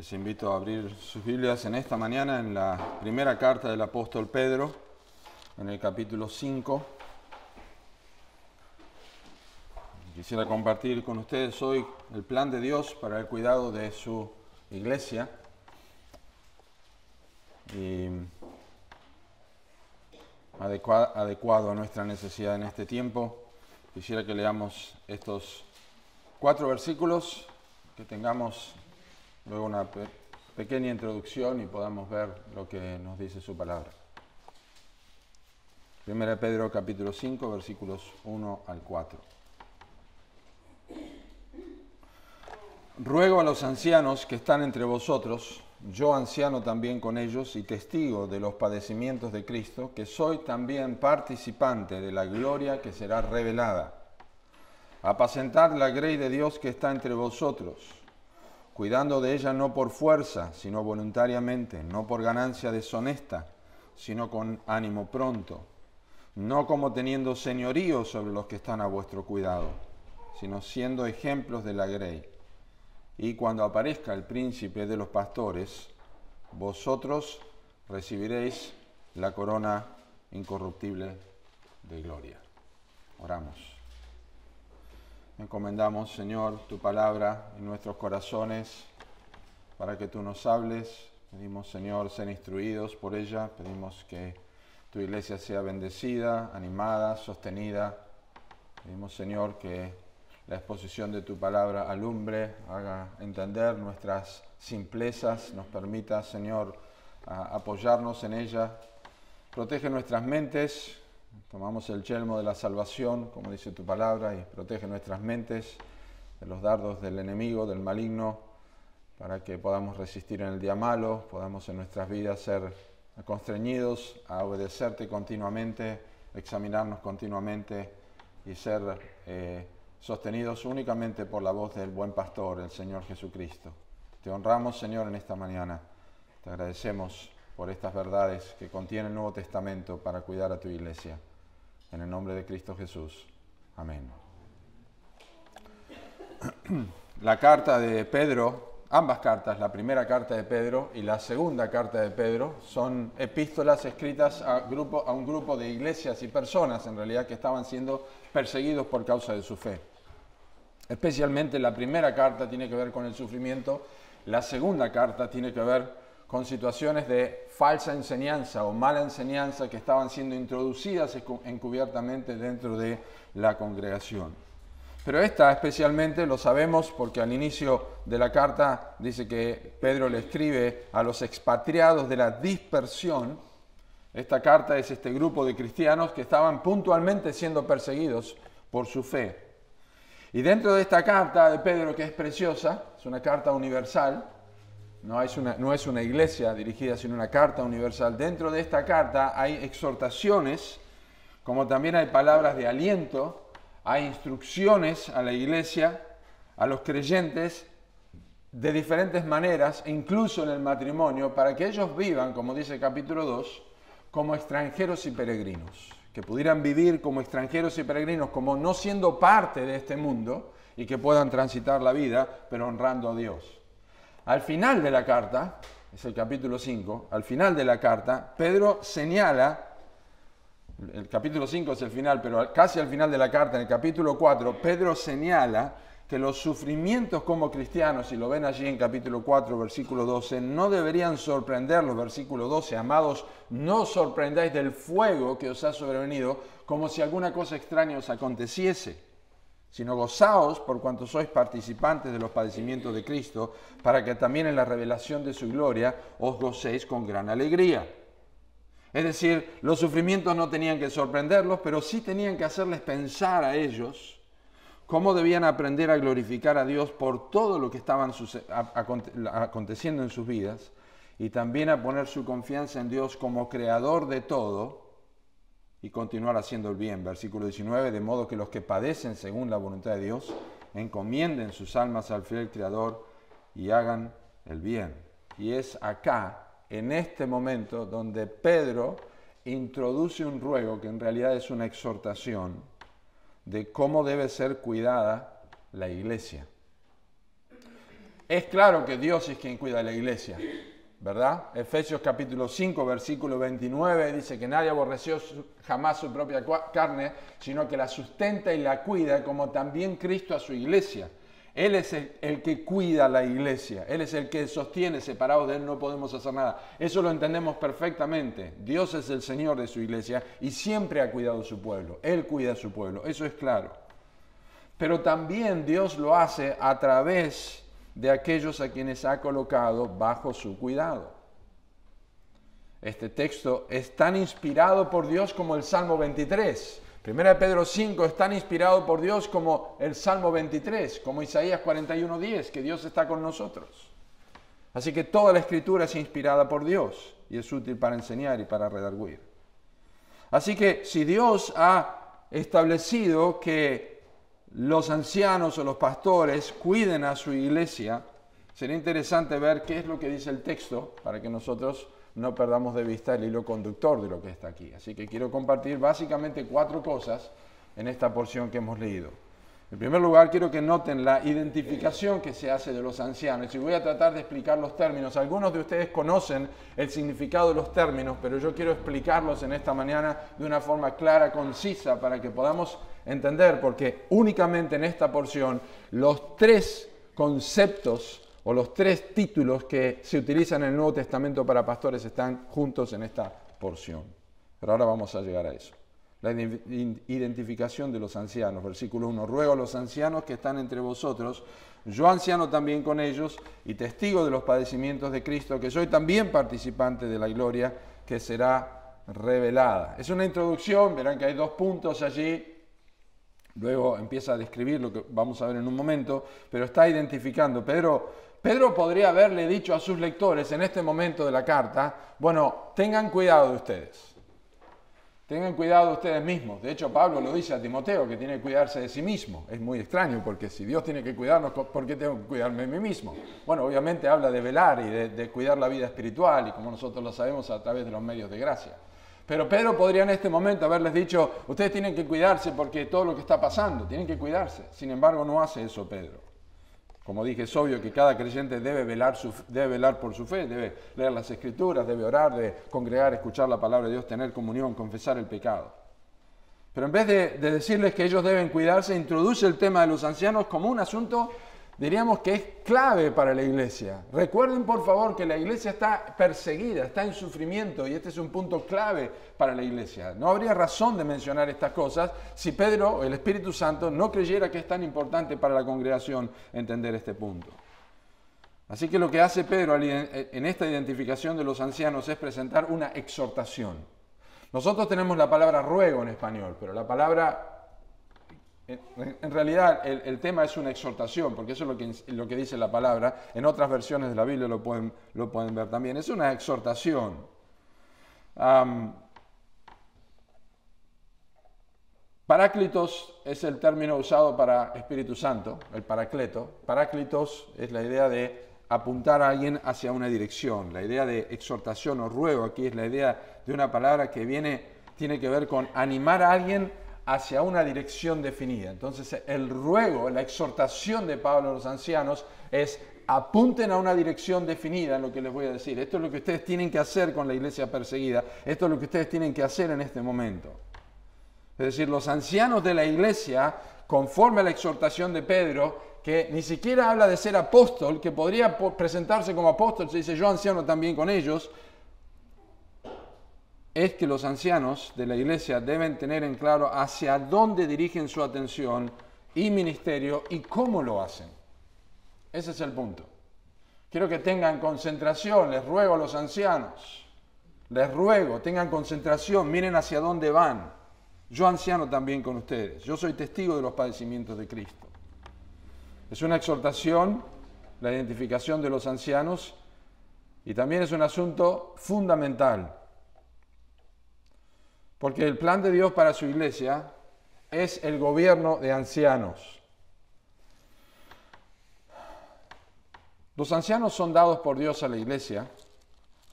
Les invito a abrir sus Biblias en esta mañana en la primera carta del apóstol Pedro, en el capítulo 5. Quisiera compartir con ustedes hoy el plan de Dios para el cuidado de su iglesia. Y adecuado a nuestra necesidad en este tiempo. Quisiera que leamos estos 4 versículos, que tengamos luego una pequeña introducción y podamos ver lo que nos dice su palabra. 1 Pedro capítulo 5, versículos 1 al 4. Ruego a los ancianos que están entre vosotros, yo anciano también con ellos y testigo de los padecimientos de Cristo, que soy también participante de la gloria que será revelada. Apacentad la grey de Dios que está entre vosotros, cuidando de ella no por fuerza, sino voluntariamente, no por ganancia deshonesta, sino con ánimo pronto, no como teniendo señorío sobre los que están a vuestro cuidado, sino siendo ejemplos de la grey. Y cuando aparezca el príncipe de los pastores, vosotros recibiréis la corona incorruptible de gloria. Oramos. Encomendamos, Señor, tu palabra en nuestros corazones para que tú nos hables. Pedimos, Señor, ser instruidos por ella. Pedimos que tu iglesia sea bendecida, animada, sostenida. Pedimos, Señor, que la exposición de tu palabra alumbre, haga entender nuestras simplezas, nos permita, Señor, apoyarnos en ella. Protege nuestras mentes. Tomamos el yelmo de la salvación, como dice tu palabra, y protege nuestras mentes de los dardos del enemigo, del maligno, para que podamos resistir en el día malo, podamos en nuestras vidas ser constreñidos a obedecerte continuamente, examinarnos continuamente y ser sostenidos únicamente por la voz del buen pastor, el Señor Jesucristo. Te honramos, Señor, en esta mañana. Te agradecemos por estas verdades que contiene el Nuevo Testamento para cuidar a tu iglesia. En el nombre de Cristo Jesús. Amén. La carta de Pedro, ambas cartas, la primera carta de Pedro y la segunda carta de Pedro, son epístolas escritas a un grupo de iglesias y personas, en realidad, que estaban siendo perseguidos por causa de su fe. Especialmente la primera carta tiene que ver con el sufrimiento, la segunda carta tiene que ver con situaciones de falsa enseñanza o mala enseñanza que estaban siendo introducidas encubiertamente dentro de la congregación. Pero esta especialmente lo sabemos porque al inicio de la carta dice que Pedro le escribe a los expatriados de la dispersión. Esta carta es este grupo de cristianos que estaban puntualmente siendo perseguidos por su fe. Y dentro de esta carta de Pedro, que es preciosa, es una carta universal, no es una iglesia dirigida, sino una carta universal. Dentro de esta carta hay exhortaciones, como también hay palabras de aliento, hay instrucciones a la iglesia, a los creyentes, de diferentes maneras, incluso en el matrimonio, para que ellos vivan, como dice el capítulo 2, como extranjeros y peregrinos. Que pudieran vivir como extranjeros y peregrinos, como no siendo parte de este mundo, y que puedan transitar la vida, pero honrando a Dios. Al final de la carta, es el capítulo 5, al final de la carta, Pedro señala, el capítulo 5 es el final, pero casi al final de la carta, en el capítulo 4, Pedro señala que los sufrimientos como cristianos, y lo ven allí en capítulo 4, versículo 12, no deberían sorprenderlos, versículo 12, amados, no os sorprendáis del fuego que os ha sobrevenido, como si alguna cosa extraña os aconteciese, sino gozaos por cuanto sois participantes de los padecimientos de Cristo, para que también en la revelación de su gloria os gocéis con gran alegría. Es decir, los sufrimientos no tenían que sorprenderlos, pero sí tenían que hacerles pensar a ellos cómo debían aprender a glorificar a Dios por todo lo que estaban aconteciendo en sus vidas, y también a poner su confianza en Dios como creador de todo, y continuar haciendo el bien. Versículo 19, de modo que los que padecen según la voluntad de Dios, encomienden sus almas al fiel Creador y hagan el bien. Y es acá, en este momento, donde Pedro introduce un ruego que en realidad es una exhortación de cómo debe ser cuidada la iglesia. Es claro que Dios es quien cuida de la iglesia, ¿verdad? Efesios capítulo 5, versículo 29 dice que nadie aborreció jamás su propia carne, sino que la sustenta y la cuida, como también Cristo a su iglesia. Él es el que cuida la iglesia, Él es el que sostiene, separados de Él no podemos hacer nada. Eso lo entendemos perfectamente. Dios es el Señor de su iglesia y siempre ha cuidado a su pueblo. Él cuida a su pueblo, eso es claro. Pero también Dios lo hace a través de aquellos a quienes ha colocado bajo su cuidado. Este texto es tan inspirado por Dios como el Salmo 23. 1 Pedro 5 es tan inspirado por Dios como el Salmo 23, como Isaías 41:10, que Dios está con nosotros. Así que toda la Escritura es inspirada por Dios y es útil para enseñar y para redarguir. Así que si Dios ha establecido que los ancianos o los pastores cuiden a su iglesia, sería interesante ver qué es lo que dice el texto para que nosotros no perdamos de vista el hilo conductor de lo que está aquí. Así que quiero compartir básicamente 4 cosas en esta porción que hemos leído. En primer lugar, quiero que noten la identificación que se hace de los ancianos. Y voy a tratar de explicar los términos. Algunos de ustedes conocen el significado de los términos, pero yo quiero explicarlos en esta mañana de una forma clara, concisa, para que podamos entender, porque únicamente en esta porción los 3 conceptos o los 3 títulos que se utilizan en el Nuevo Testamento para pastores están juntos en esta porción. Pero ahora vamos a llegar a eso. La identificación de los ancianos. Versículo 1. Ruego a los ancianos que están entre vosotros, yo anciano también con ellos y testigo de los padecimientos de Cristo, que soy también participante de la gloria que será revelada. Es una introducción, verán que hay 2 puntos allí. Luego empieza a describir lo que vamos a ver en un momento, pero está identificando. Pedro podría haberle dicho a sus lectores en este momento de la carta, bueno, tengan cuidado de ustedes. Tengan cuidado de ustedes mismos. De hecho, Pablo lo dice a Timoteo, que tiene que cuidarse de sí mismo. Es muy extraño, porque si Dios tiene que cuidarnos, ¿por qué tengo que cuidarme de mí mismo? Bueno, obviamente habla de velar y de cuidar la vida espiritual, y como nosotros lo sabemos, a través de los medios de gracia. Pero Pedro podría en este momento haberles dicho, ustedes tienen que cuidarse porque todo lo que está pasando, tienen que cuidarse. Sin embargo, no hace eso Pedro. Como dije, es obvio que cada creyente debe velar por su fe, debe leer las Escrituras, debe orar, debe congregar, escuchar la palabra de Dios, tener comunión, confesar el pecado. Pero en vez de decirles que ellos deben cuidarse, introduce el tema de los ancianos como un asunto, diríamos que es clave para la iglesia. Recuerden por favor que la iglesia está perseguida, está en sufrimiento y este es un punto clave para la iglesia. No habría razón de mencionar estas cosas si Pedro, el Espíritu Santo, no creyera que es tan importante para la congregación entender este punto. Así que lo que hace Pedro en esta identificación de los ancianos es presentar una exhortación. Nosotros tenemos la palabra ruego en español, pero la palabra... En realidad el tema es una exhortación, porque eso es lo que dice la palabra. En otras versiones de la Biblia lo pueden ver también. Es una exhortación. Paráclitos es el término usado para Espíritu Santo, el paracleto. Paráclitos es la idea de apuntar a alguien hacia una dirección. La idea de exhortación o ruego aquí es la idea de una palabra que tiene que ver con animar a alguien hacia una dirección definida. Entonces el ruego, la exhortación de Pablo a los ancianos es apunten a una dirección definida en lo que les voy a decir. Esto es lo que ustedes tienen que hacer con la iglesia perseguida. Esto es lo que ustedes tienen que hacer en este momento. Es decir, los ancianos de la iglesia, conforme a la exhortación de Pedro, que ni siquiera habla de ser apóstol, que podría presentarse como apóstol, se dice yo anciano también con ellos, es que los ancianos de la iglesia deben tener en claro hacia dónde dirigen su atención y ministerio y cómo lo hacen. Ese es el punto. Quiero que tengan concentración, les ruego a los ancianos, les ruego, tengan concentración, miren hacia dónde van. Yo anciano también con ustedes, yo soy testigo de los padecimientos de Cristo. Es una exhortación, la identificación de los ancianos, y también es un asunto fundamental. Porque el plan de Dios para su iglesia es el gobierno de ancianos. Los ancianos son dados por Dios a la iglesia,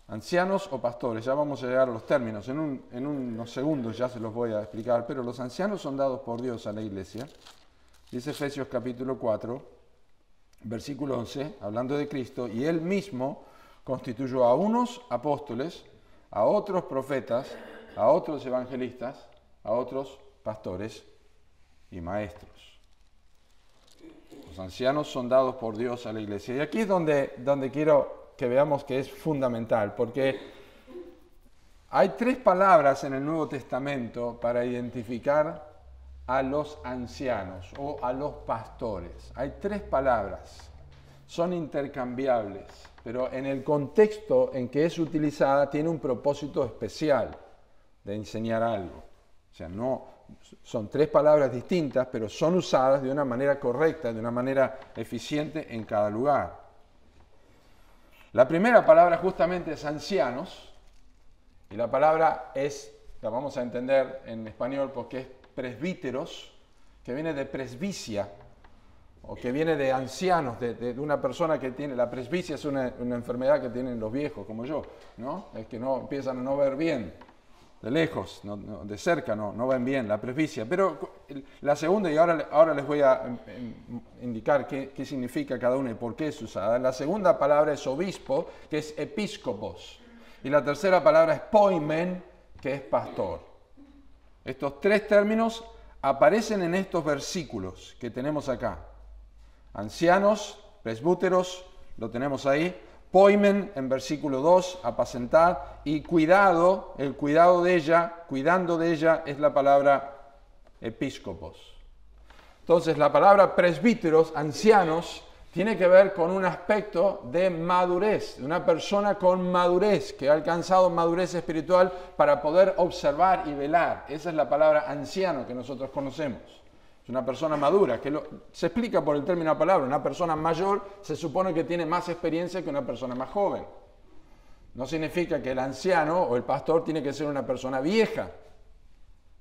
ancianos o pastores, ya vamos a llegar a los términos, en unos segundos ya se los voy a explicar, pero los ancianos son dados por Dios a la iglesia. Dice Efesios capítulo 4, versículo 11, hablando de Cristo, y Él mismo constituyó a unos apóstoles, a otros profetas, a otros evangelistas, a otros pastores y maestros. Los ancianos son dados por Dios a la iglesia. Y aquí es donde quiero que veamos que es fundamental, porque hay 3 palabras en el Nuevo Testamento para identificar a los ancianos o a los pastores. Hay 3 palabras, son intercambiables, pero en el contexto en que es utilizada tiene un propósito especial de enseñar algo. O sea, no son 3 palabras distintas, pero son usadas de una manera correcta, de una manera eficiente en cada lugar. La primera palabra justamente es ancianos, y la palabra la vamos a entender en español porque es presbíteros, que viene de presbicia, o que viene de ancianos, de una persona que tiene, la presbicia es una enfermedad que tienen los viejos como yo, ¿no? Es que no empiezan a no ver bien, de lejos, de cerca no ven bien, la presbicia. Pero la segunda, y ahora les voy a indicar qué significa cada una y por qué es usada. La segunda palabra es obispo, que es episcopos, y la tercera palabra es poimen, que es pastor. Estos 3 términos aparecen en estos versículos que tenemos acá. Ancianos, presbúteros, lo tenemos ahí. Poimen en versículo 2, apacentar. Y cuidado, el cuidado de ella, cuidando de ella, es la palabra episcopos. Entonces, la palabra presbíteros, ancianos, tiene que ver con un aspecto de madurez, de una persona con madurez, que ha alcanzado madurez espiritual para poder observar y velar. Esa es la palabra anciano que nosotros conocemos. Es una persona madura, se explica por el término palabra. Una persona mayor se supone que tiene más experiencia que una persona más joven. No significa que el anciano o el pastor tiene que ser una persona vieja,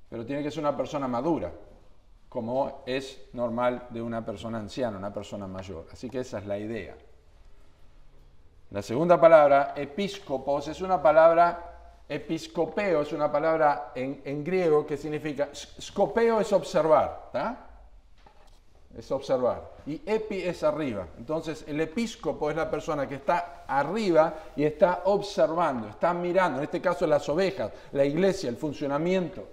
pero tiene que ser una persona madura, como es normal de una persona anciana, una persona mayor. Así que esa es la idea. La segunda palabra, episcopos, es una palabra, episcopeo, es una palabra en griego que significa, scopeo es observar, ¿tá? Es observar. Y epi es arriba. Entonces el episcopo es la persona que está arriba y está observando, está mirando, en este caso las ovejas, la iglesia, el funcionamiento.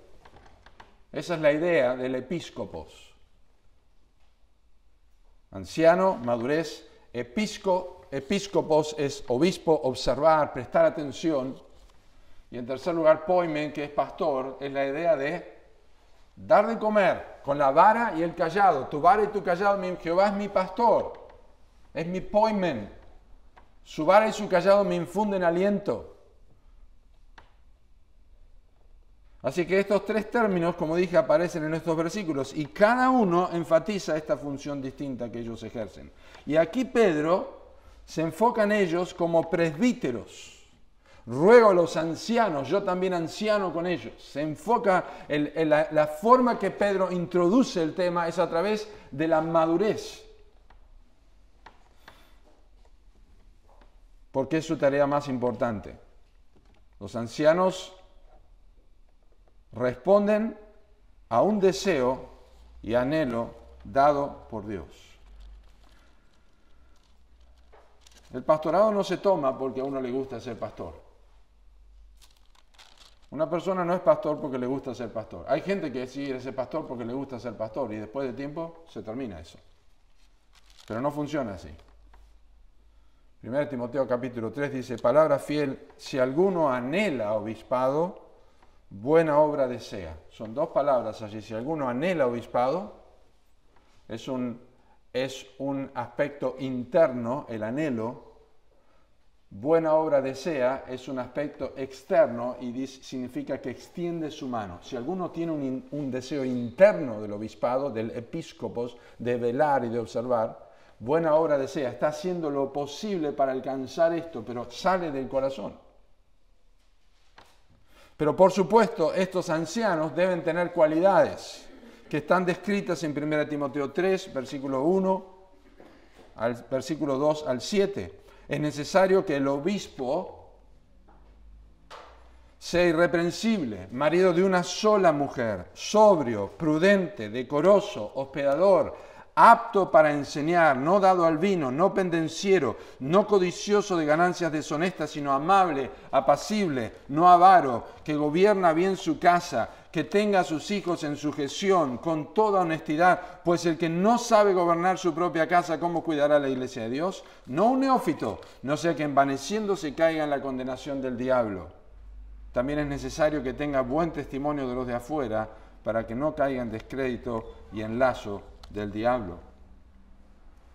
Esa es la idea del episcopos. Anciano, madurez, episcopos es obispo, observar, prestar atención. Y en tercer lugar, poimen, que es pastor, es la idea de dar de comer con la vara y el cayado. Tu vara y tu cayado, Jehová es mi pastor, es mi poimen. Su vara y su cayado me infunden aliento. Así que estos 3 términos, como dije, aparecen en estos versículos y cada uno enfatiza esta función distinta que ellos ejercen. Y aquí Pedro se enfoca en ellos como presbíteros. Ruego a los ancianos, yo también anciano con ellos. Se enfoca en la forma que Pedro introduce el tema es a través de la madurez. Porque es su tarea más importante. Los ancianos responden a un deseo y anhelo dado por Dios. El pastorado no se toma porque a uno le gusta ser pastor. Una persona no es pastor porque le gusta ser pastor. Hay gente que sí es pastor porque le gusta ser pastor y después de tiempo se termina eso. Pero no funciona así. 1 Timoteo capítulo 3 dice, palabra fiel, si alguno anhela obispado, buena obra desea. Son 2 palabras allí. Si alguno anhela obispado, es un aspecto interno, el anhelo. Buena obra desea es un aspecto externo y significa que extiende su mano. Si alguno tiene un deseo interno del obispado, del episcopos, de velar y de observar, buena obra desea. Está haciendo lo posible para alcanzar esto, pero sale del corazón. Pero por supuesto, estos ancianos deben tener cualidades que están descritas en 1 Timoteo 3, versículo 1, al versículo 2 al 7. Es necesario que el obispo sea irreprensible, marido de una sola mujer, sobrio, prudente, decoroso, hospedador, apto para enseñar, no dado al vino, no pendenciero, no codicioso de ganancias deshonestas, sino amable, apacible, no avaro, que gobierna bien su casa, que tenga a sus hijos en sujeción, con toda honestidad, pues el que no sabe gobernar su propia casa, ¿cómo cuidará la iglesia de Dios? No un neófito, no sea que envaneciéndose caiga en la condenación del diablo. También es necesario que tenga buen testimonio de los de afuera, para que no caiga en descrédito y en lazo del diablo.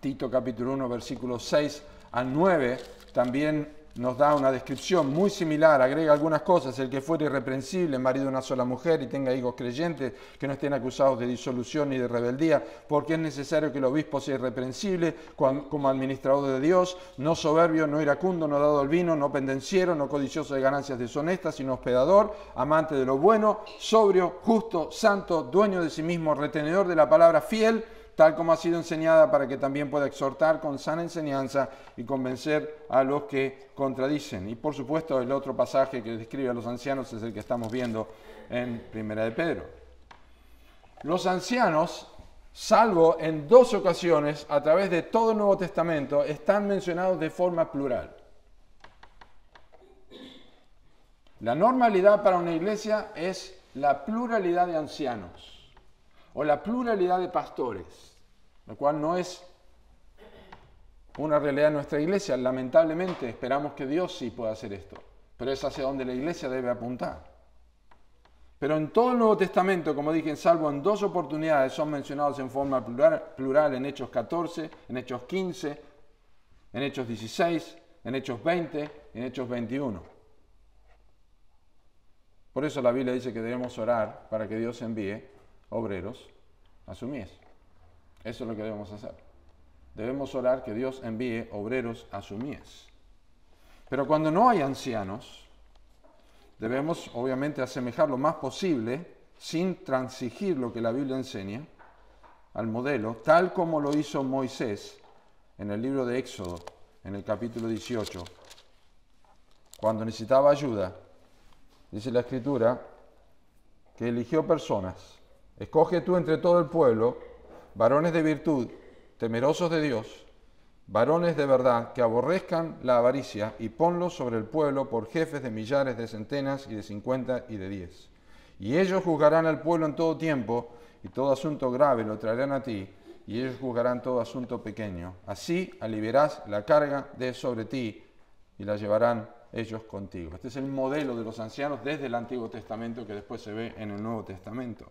Tito capítulo 1, versículos 6 al 9, también nos da una descripción muy similar, agrega algunas cosas: el que fuere irreprensible, marido de una sola mujer, y tenga hijos creyentes, que no estén acusados de disolución ni de rebeldía, porque es necesario que el obispo sea irreprensible como administrador de Dios, no soberbio, no iracundo, no dado al vino, no pendenciero, no codicioso de ganancias deshonestas, sino hospedador, amante de lo bueno, sobrio, justo, santo, dueño de sí mismo, retenedor de la palabra, fiel, tal como ha sido enseñada, para que también pueda exhortar con sana enseñanza y convencer a los que contradicen. Y por supuesto el otro pasaje que describe a los ancianos es el que estamos viendo en Primera de Pedro. Los ancianos, salvo en 2 ocasiones a través de todo el Nuevo Testamento, están mencionados de forma plural. La normalidad para una iglesia es la pluralidad de ancianos o la pluralidad de pastores, lo cual no es una realidad en nuestra iglesia. Lamentablemente esperamos que Dios sí pueda hacer esto, pero es hacia donde la iglesia debe apuntar. Pero en todo el Nuevo Testamento, como dije, salvo en 2 oportunidades, son mencionados en forma plural en Hechos 14, en Hechos 15, en Hechos 16, en Hechos 20, en Hechos 21. Por eso la Biblia dice que debemos orar para que Dios envíe obreros a su mies. Eso es lo que debemos hacer. Debemos orar que Dios envíe obreros a su mies. Pero cuando no hay ancianos, debemos obviamente asemejar lo más posible, sin transigir lo que la Biblia enseña, al modelo, tal como lo hizo Moisés en el libro de Éxodo, en el capítulo 18. Cuando necesitaba ayuda, dice la Escritura, que eligió personas. Escoge tú entre todo el pueblo varones de virtud, temerosos de Dios, varones de verdad, que aborrezcan la avaricia, y ponlos sobre el pueblo por jefes de millares, de centenas y de 50 y de 10. Y ellos juzgarán al pueblo en todo tiempo, y todo asunto grave lo traerán a ti, y ellos juzgarán todo asunto pequeño. Así aliviarás la carga de sobre ti, y la llevarán ellos contigo. Este es el modelo de los ancianos desde el Antiguo Testamento, que después se ve en el Nuevo Testamento.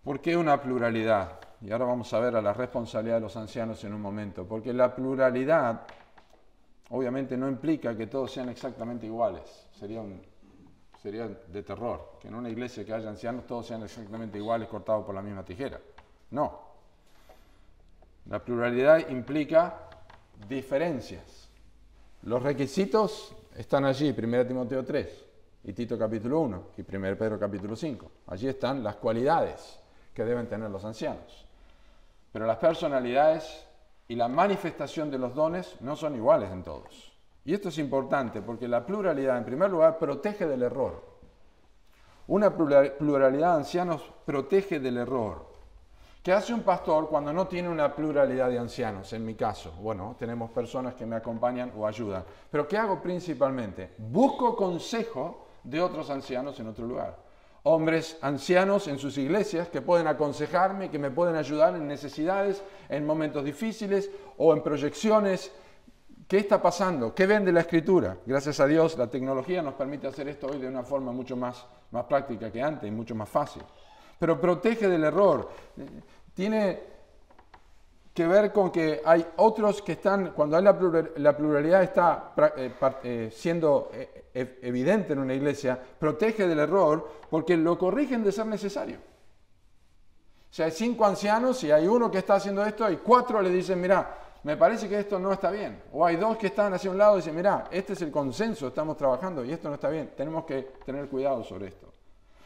¿Por qué una pluralidad? Y ahora vamos a ver a la responsabilidad de los ancianos en un momento. Porque la pluralidad obviamente no implica que todos sean exactamente iguales. Sería de terror que en una iglesia que haya ancianos todos sean exactamente iguales, cortados por la misma tijera. No. La pluralidad implica diferencias. Los requisitos están allí, 1 Timoteo 3 y Tito capítulo 1 y 1 Pedro capítulo 5. Allí están las cualidades que deben tener los ancianos. Pero las personalidades y la manifestación de los dones no son iguales en todos. Y esto es importante porque la pluralidad, en primer lugar, protege del error. Una pluralidad de ancianos protege del error. ¿Qué hace un pastor cuando no tiene una pluralidad de ancianos? En mi caso, bueno, tenemos personas que me acompañan o ayudan. Pero ¿qué hago principalmente? Busco consejo de otros ancianos en otro lugar. Hombres ancianos en sus iglesias que pueden aconsejarme, que me pueden ayudar en necesidades, en momentos difíciles o en proyecciones. ¿Qué está pasando? ¿Qué ven de la Escritura? Gracias a Dios, la tecnología nos permite hacer esto hoy de una forma mucho más práctica que antes y mucho más fácil. Pero protege del error. Tiene que ver con que hay otros que están, cuando hay la pluralidad está siendo evidente en una iglesia, protege del error porque lo corrigen de ser necesario. Si hay 5 ancianos y hay uno que está haciendo esto, y 4 le dicen, mirá, me parece que esto no está bien. O hay 2 que están hacia un lado y dicen, mirá, este es el consenso, estamos trabajando y esto no está bien. Tenemos que tener cuidado sobre esto.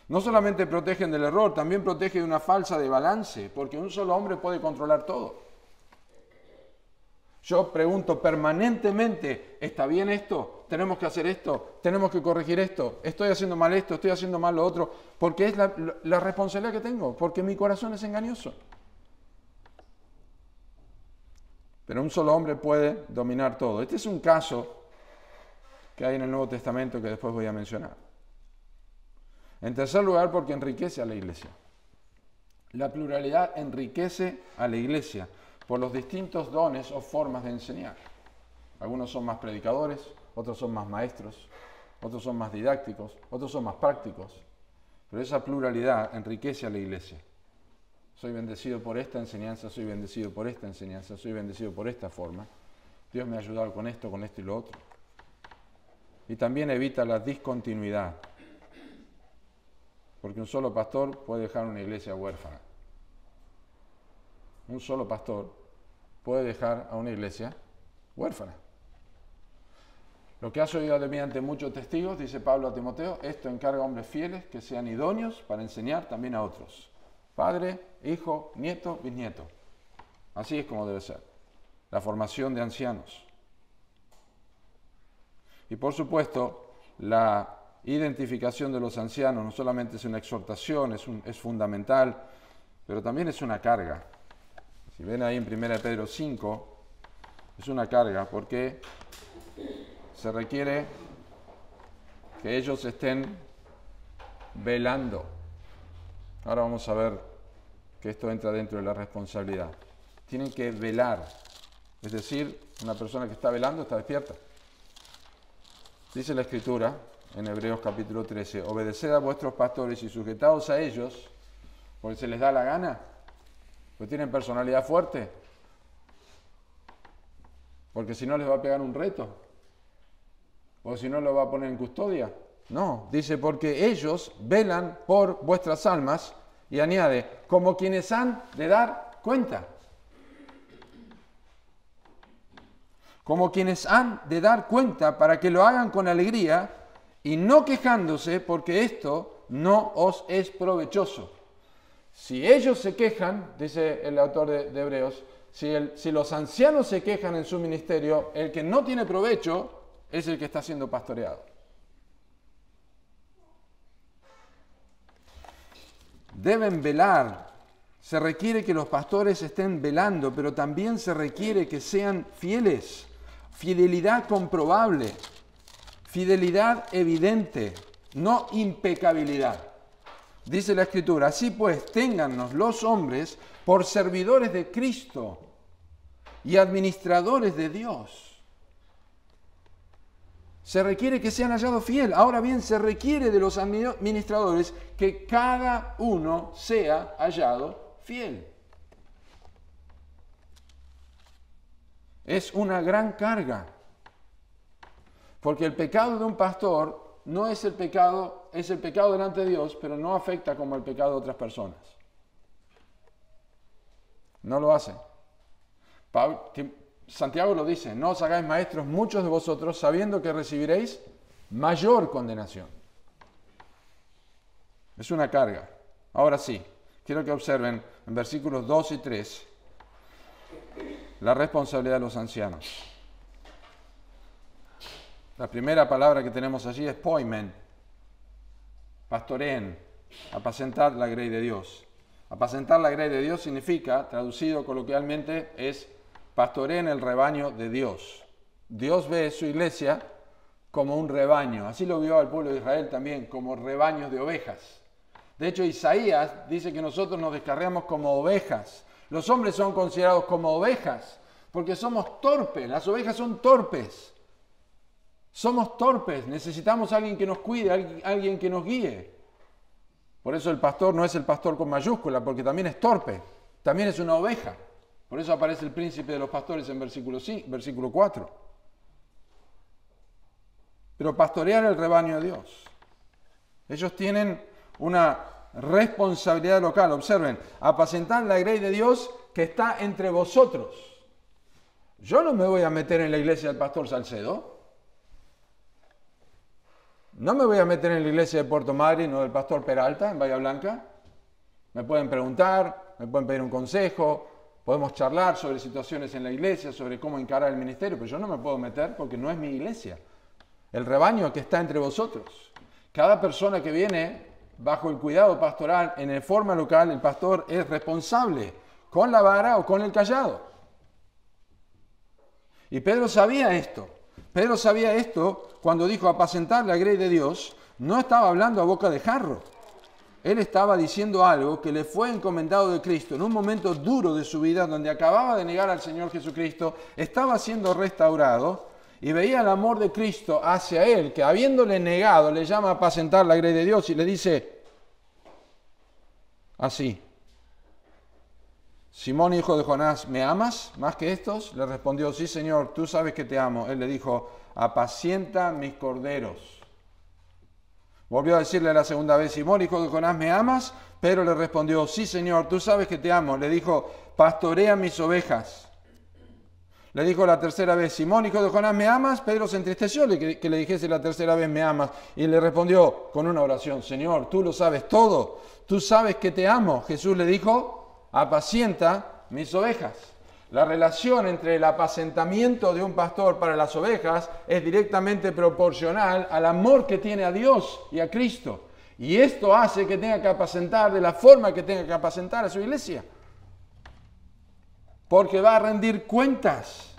No solamente protegen del error, también protege de una falsa de balance, porque un solo hombre puede controlar todo. Yo pregunto permanentemente, ¿está bien esto? tenemos que hacer esto, tenemos que corregir esto, estoy haciendo mal esto, estoy haciendo mal lo otro, porque es la responsabilidad que tengo, porque mi corazón es engañoso. Pero un solo hombre puede dominar todo. Este es un caso que hay en el Nuevo Testamento que después voy a mencionar. En tercer lugar, porque enriquece a la iglesia. La pluralidad enriquece a la iglesia por los distintos dones o formas de enseñar. Algunos son más predicadores, otros son más maestros, otros son más didácticos, otros son más prácticos. Pero esa pluralidad enriquece a la iglesia. Soy bendecido por esta enseñanza, soy bendecido por esta enseñanza, soy bendecido por esta forma. Dios me ha ayudado con esto y lo otro. Y también evita la discontinuidad. Porque un solo pastor puede dejar una iglesia huérfana. Un solo pastor puede dejar a una iglesia huérfana. Lo que has oído de mí ante muchos testigos, dice Pablo a Timoteo, esto encarga a hombres fieles que sean idóneos para enseñar también a otros. Padre, hijo, nieto, bisnieto. Así es como debe ser. La formación de ancianos. Y por supuesto, la identificación de los ancianos no solamente es una exhortación, es fundamental, pero también es una carga. Si ven ahí en 1 Pedro 5, es una carga porque se requiere que ellos estén velando. Ahora vamos a ver que esto entra dentro de la responsabilidad. Tienen que velar, es decir, una persona que está velando está despierta. Dice la Escritura en Hebreos capítulo 13, obedeced a vuestros pastores y sujetaos a ellos, porque se les da la gana, porque tienen personalidad fuerte, porque si no les va a pegar un reto, o si no lo va a poner en custodia. No, dice, porque ellos velan por vuestras almas, y añade, como quienes han de dar cuenta. Como quienes han de dar cuenta para que lo hagan con alegría y no quejándose, porque esto no os es provechoso. Si ellos se quejan, dice el autor de Hebreos, si los ancianos se quejan en su ministerio, el que no tiene provecho es el que está siendo pastoreado. Deben velar. Se requiere que los pastores estén velando, pero también se requiere que sean fieles. Fidelidad comprobable, fidelidad evidente, no impecabilidad. Dice la Escritura, así pues, téngannos los hombres por servidores de Cristo y administradores de Dios. Se requiere que sean hallados fieles. Ahora bien, se requiere de los administradores que cada uno sea hallado fiel. Es una gran carga. Porque el pecado de un pastor no es el pecado delante de Dios, pero no afecta como el pecado de otras personas. No lo hace. Santiago lo dice, no os hagáis maestros muchos de vosotros, sabiendo que recibiréis mayor condenación. Es una carga. Ahora sí, quiero que observen en versículos 2 y 3 la responsabilidad de los ancianos. La primera palabra que tenemos allí es poimen, pastoreen, apacentar la grey de Dios. Apacentar la grey de Dios significa, traducido coloquialmente, es pastoreen el rebaño de Dios. Dios ve su iglesia como un rebaño. Así lo vio al pueblo de Israel también, como rebaños de ovejas. De hecho, Isaías dice que nosotros nos descarriamos como ovejas. Los hombres son considerados como ovejas porque somos torpes. Las ovejas son torpes. Somos torpes. Necesitamos a alguien que nos cuide, alguien que nos guíe. Por eso el pastor no es el pastor con mayúscula, porque también es torpe. También es una oveja. Por eso aparece el príncipe de los pastores en versículo 4. Pero pastorear el rebaño de Dios. Ellos tienen una responsabilidad local. Observen, apacentar la grey de Dios que está entre vosotros. Yo no me voy a meter en la iglesia del pastor Salcedo. No me voy a meter en la iglesia de Puerto Madryn o del pastor Peralta en Bahía Blanca. Me pueden preguntar, me pueden pedir un consejo. Podemos charlar sobre situaciones en la iglesia, sobre cómo encarar el ministerio, pero yo no me puedo meter porque no es mi iglesia. el rebaño que está entre vosotros. Cada persona que viene bajo el cuidado pastoral en el forma local, el pastor es responsable con la vara o con el cayado. Y Pedro sabía esto. Pedro sabía esto cuando dijo apacentar la grey de Dios. No estaba hablando a boca de jarro. Él estaba diciendo algo que le fue encomendado de Cristo en un momento duro de su vida, donde acababa de negar al Señor Jesucristo, estaba siendo restaurado y veía el amor de Cristo hacia él, que habiéndole negado le llama a apacentar la grey de Dios y le dice así: Simón, hijo de Jonás, ¿me amas más que estos? Le respondió: sí, Señor, tú sabes que te amo. Él le dijo: apacienta mis corderos. Volvió a decirle la segunda vez: Simón, hijo de Jonás, ¿me amas? Pedro le respondió: sí, Señor, tú sabes que te amo. Le dijo: pastorea mis ovejas. Le dijo la tercera vez: Simón, hijo de Jonás, ¿me amas? Pedro se entristeció que le dijese la tercera vez: ¿me amas? Y le respondió con una oración: Señor, tú lo sabes todo, tú sabes que te amo. Jesús le dijo: apacienta mis ovejas. La relación entre el apacentamiento de un pastor para las ovejas es directamente proporcional al amor que tiene a Dios y a Cristo. Y esto hace que tenga que apacentar de la forma que tenga que apacentar a su iglesia. Porque va a rendir cuentas.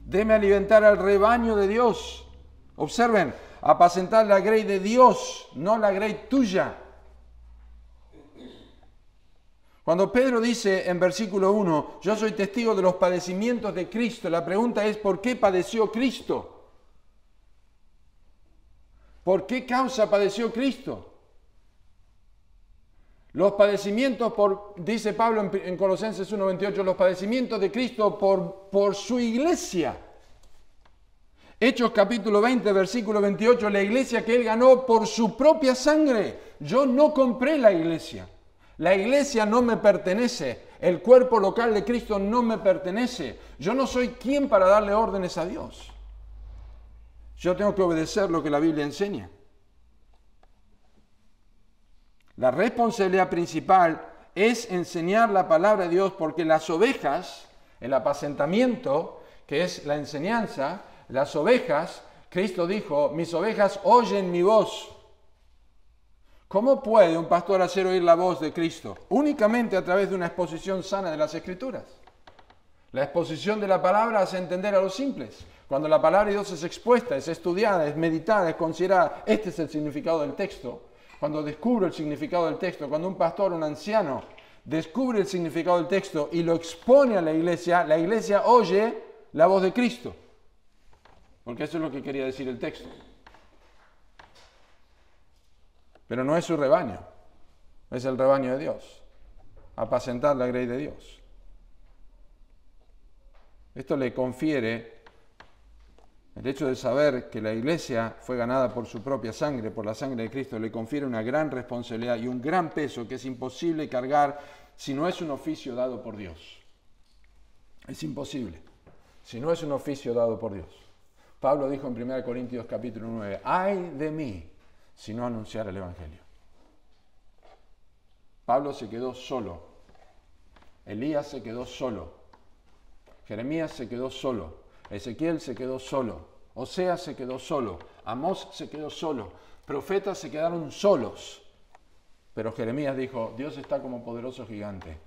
Debe alimentar al rebaño de Dios. Observen, apacentar la grey de Dios, no la grey tuya. Cuando Pedro dice en versículo 1, yo soy testigo de los padecimientos de Cristo, la pregunta es: ¿por qué padeció Cristo? ¿Por qué causa padeció Cristo? Los padecimientos, dice Pablo en Colosenses 1:28, los padecimientos de Cristo por su iglesia. Hechos capítulo 20, versículo 28, la iglesia que él ganó por su propia sangre. Yo no compré la iglesia. La iglesia no me pertenece. El cuerpo local de Cristo no me pertenece. Yo no soy quien para darle órdenes a Dios. Yo tengo que obedecer lo que la Biblia enseña. La responsabilidad principal es enseñar la palabra de Dios, porque las ovejas, el apacentamiento, que es la enseñanza, las ovejas, Cristo dijo: mis ovejas oyen mi voz. ¿Cómo puede un pastor hacer oír la voz de Cristo? Únicamente a través de una exposición sana de las Escrituras. La exposición de la palabra hace entender a los simples. Cuando la palabra de Dios es expuesta, es estudiada, es meditada, es considerada, este es el significado del texto. Cuando descubro el significado del texto, cuando un pastor, un anciano, descubre el significado del texto y lo expone a la iglesia oye la voz de Cristo. Porque eso es lo que quería decir el texto. Pero no es su rebaño, es el rebaño de Dios. Apacentar la grey de Dios. Esto le confiere el hecho de saber que la iglesia fue ganada por su propia sangre, por la sangre de Cristo, le confiere una gran responsabilidad y un gran peso que es imposible cargar si no es un oficio dado por Dios. Es imposible, si no es un oficio dado por Dios. Pablo dijo en 1 Corintios capítulo 9, ¡ay de mí si no anunciara el Evangelio! Pablo se quedó solo, Elías se quedó solo, Jeremías se quedó solo, Ezequiel se quedó solo, Oseas se quedó solo, Amós se quedó solo, profetas se quedaron solos. Pero Jeremías dijo: Dios está como poderoso gigante,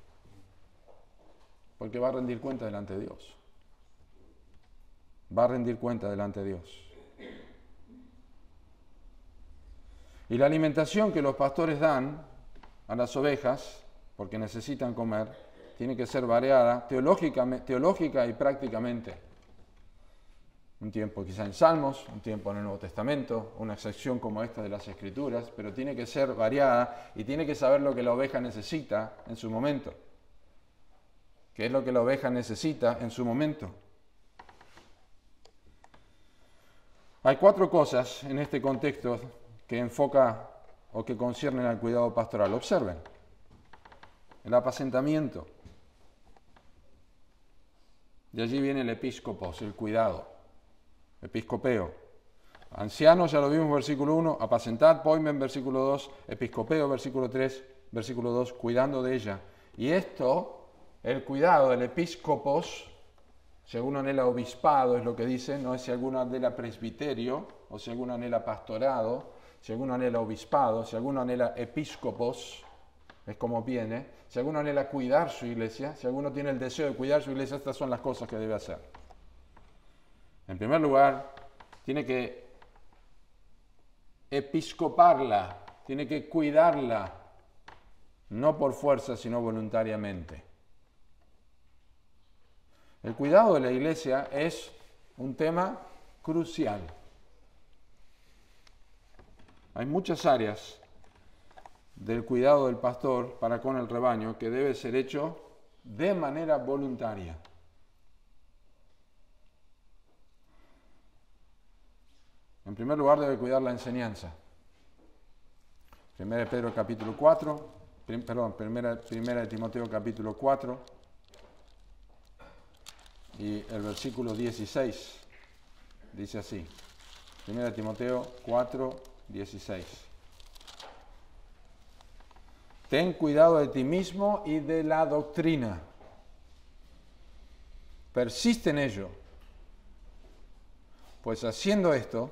porque va a rendir cuenta delante de Dios. Va a rendir cuenta delante de Dios. Y la alimentación que los pastores dan a las ovejas, porque necesitan comer, tiene que ser variada teológica y prácticamente. Un tiempo quizá en Salmos, un tiempo en el Nuevo Testamento, una sección como esta de las Escrituras, pero tiene que ser variada y tiene que saber lo que la oveja necesita en su momento. ¿Qué es lo que la oveja necesita en su momento? Hay 4 cosas en este contexto que enfoca o que conciernen al cuidado pastoral. Observen. El apacentamiento. De allí viene el episcopos, el cuidado. Episcopeo. Ancianos, ya lo vimos, versículo 1. Apacentad, poimen, versículo 2. Episcopeo, versículo 3. Versículo 2, cuidando de ella. Y esto, el cuidado del episcopos, si alguno anhela obispado, es lo que dice, no es si alguno anhela presbiterio, o si alguno anhela pastorado, si alguno anhela obispado, si alguno anhela episcopos, es como viene, si alguno anhela cuidar su iglesia, si alguno tiene el deseo de cuidar su iglesia, estas son las cosas que debe hacer. En primer lugar, tiene que episcoparla, tiene que cuidarla, no por fuerza, sino voluntariamente. El cuidado de la iglesia es un tema crucial. Hay muchas áreas del cuidado del pastor para con el rebaño que debe ser hecho de manera voluntaria. En primer lugar, debe cuidar la enseñanza. Primera de Pedro capítulo 4, primera de Timoteo capítulo 4 y el versículo 16 dice así. Primera de Timoteo 4, 16. Ten cuidado de ti mismo y de la doctrina. Persiste en ello, pues haciendo esto,